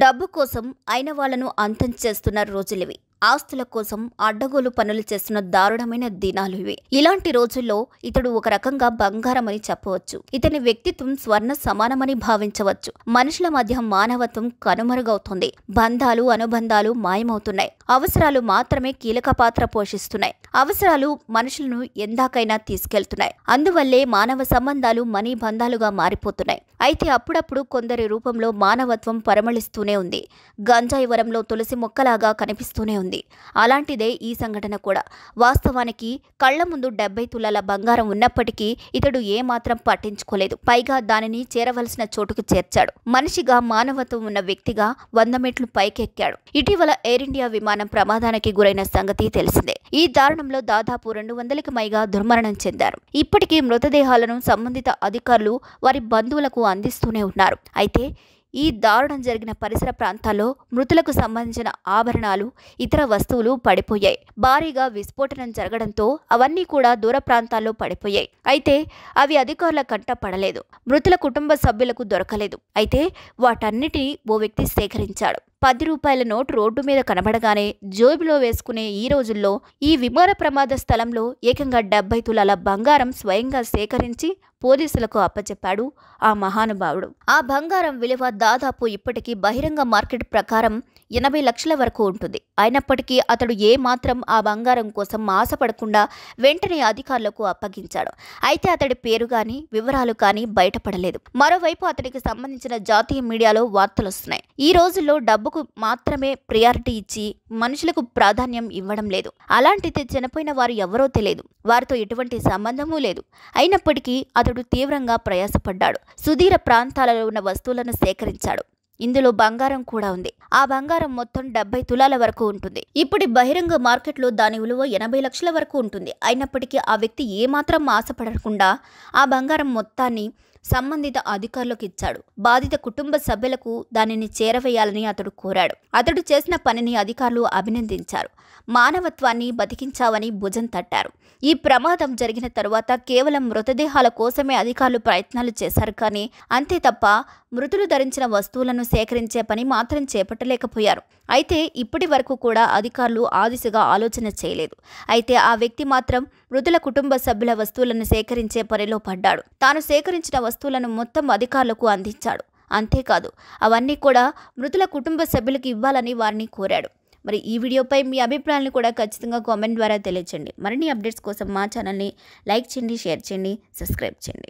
డబ్బు కోసం అయిన వాళ్లను అంతం చేస్తున్న రోజులివి. ఆస్తుల కోసం అడ్డగోలు పనులు చేస్తున్న దారుణమైన దినాలు ఇవి. ఇలాంటి రోజుల్లో ఇతడు ఒక రకంగా బంగారం అని చెప్పవచ్చు. ఇతని వ్యక్తిత్వం స్వర్ణ సమానమని భావించవచ్చు. మనుషుల మధ్య మానవత్వం కనుమరుగవుతుంది. బంధాలు అనుబంధాలు మాయమవుతున్నాయి. అవసరాలు మాత్రమే కీలక పాత్ర పోషిస్తున్నాయి. అవసరాలు మనుషులను ఎందాకైనా తీసుకెళ్తున్నాయి. అందువల్లే మానవ సంబంధాలు మనీ బంధాలుగా మారిపోతున్నాయి. అయితే అప్పుడప్పుడు కొందరి రూపంలో మానవత్వం పరిమళిస్తూనే ఉంది. గంజాయి వరంలో తులసి మొక్కలాగా కనిపిస్తూనే ఉంది. అలాంటిదే ఈ సంఘటన కూడా. వాస్తవానికి కళ్ల ముందు 70 తులాల బంగారం ఉన్నప్పటికీ ఇతడు ఏమాత్రం పట్టించుకోలేదు. పైగా దానిని చేరవలసిన చోటుకు చేర్చాడు. మనిషిగా మానవత్వం ఉన్న వ్యక్తిగా 100 మెట్లు పైకెక్కాడు. ఇటీవల ఎయిర్ ఇండియా విమానం ప్రమాదానికి గురైన సంగతి తెలిసిందే. ఈ దారుణంలో దాదాపు 200కి పైగా దుర్మరణం చెందారు. ఇప్పటికీ మృతదేహాలను సంబంధిత అధికారులు వారి బంధువులకు అందిస్తూనే ఉన్నారు. అయితే ఈ దారుణం జరిగిన పరిసర ప్రాంతాల్లో మృతులకు సంబంధించిన ఆభరణాలు, ఇతర వస్తువులు పడిపోయాయి. భారీగా విస్ఫోటనం జరగడంతో అవన్నీ కూడా దూర ప్రాంతాల్లో పడిపోయాయి. అయితే అవి అధికారుల కంట పడలేదు. మృతుల కుటుంబ సభ్యులకు దొరకలేదు. అయితే వాటన్నిటినీ ఓ వ్యక్తి సేకరించాడు. 10 రూపాయల నోటు రోడ్డు మీద కనబడగానే జోబులో వేసుకునే ఈ రోజుల్లో ఈ విమాన ప్రమాద స్థలంలో ఏకంగా 70 తులాల బంగారం స్వయంగా సేకరించి పోలీసులకు అప్పచెప్పాడు ఆ మహానుభావుడు. ఆ బంగారం విలువ దాదాపు ఇప్పటికీ బహిరంగ మార్కెట్ ప్రకారం 80 లక్షల వరకు ఉంటుంది. అయినప్పటికీ అతడు ఏమాత్రం ఆ బంగారం కోసం ఆశపడకుండా వెంటనే అధికారులకు అప్పగించాడు. అయితే అతడి పేరు కానీ వివరాలు కానీ బయటపడలేదు. మరోవైపు అతడికి సంబంధించిన జాతీయ మీడియాలో వార్తలు వస్తున్నాయి. ఈ రోజుల్లో డబ్బుకు మాత్రమే ప్రియారిటీ ఇచ్చి మనుషులకు ప్రాధాన్యం ఇవ్వడం లేదు. అలాంటిది చనిపోయిన వారు ఎవరో తెలియదు. వారితో ఎటువంటి సంబంధమూ లేదు. అయినప్పటికీ అతడు తీవ్రంగా ప్రయాసపడ్డాడు. సుదూర ప్రాంతాలలో ఉన్న వస్తువులను సేకరించాడు. ఇందులో బంగారం కూడా ఉంది. ఆ బంగారం మొత్తం 70 తులాల వరకు ఉంటుంది. ఇప్పుడు బహిరంగ మార్కెట్లో దాని విలువ 80 లక్షల వరకు ఉంటుంది. అయినప్పటికీ ఆ వ్యక్తి ఏమాత్రం ఆశపడకుండా ఆ బంగారం మొత్తాన్ని సంబంధిత అధికారులకు ఇచ్చాడు. బాధిత కుటుంబ సభ్యులకు దానిని చేరవేయాలని అతడు కోరాడు. అతడు చేసిన పనిని అధికారులు అభినందించారు. మానవత్వాన్ని బతికించావని భుజం తట్టారు. ఈ ప్రమాదం జరిగిన తరువాత కేవలం మృతదేహాల కోసమే అధికారులు ప్రయత్నాలు చేశారు. కానీ అంతే తప్ప మృతులు ధరించిన వస్తువులను సేకరించే పని మాత్రం చేపట్టలేకపోయారు. అయితే ఇప్పటి వరకు కూడా అధికారులు ఆ దిశగా ఆలోచన చేయలేదు. అయితే ఆ వ్యక్తి మాత్రం మృతుల కుటుంబ సభ్యుల వస్తువులను సేకరించే పనిలో పడ్డాడు. తాను సేకరించిన వస్తువులను మొత్తం అధికారులకు అందించాడు. అంతేకాదు అవన్నీ కూడా మృతుల కుటుంబ సభ్యులకు ఇవ్వాలని వారిని కోరాడు. మరి ఈ వీడియోపై మీ అభిప్రాయాలను కూడా ఖచ్చితంగా కామెంట్ ద్వారా తెలియచేయండి. మరిన్ని అప్డేట్స్ కోసం మా ఛానల్ని లైక్ చేయండి, షేర్ చేయండి, సబ్స్క్రైబ్ చేయండి.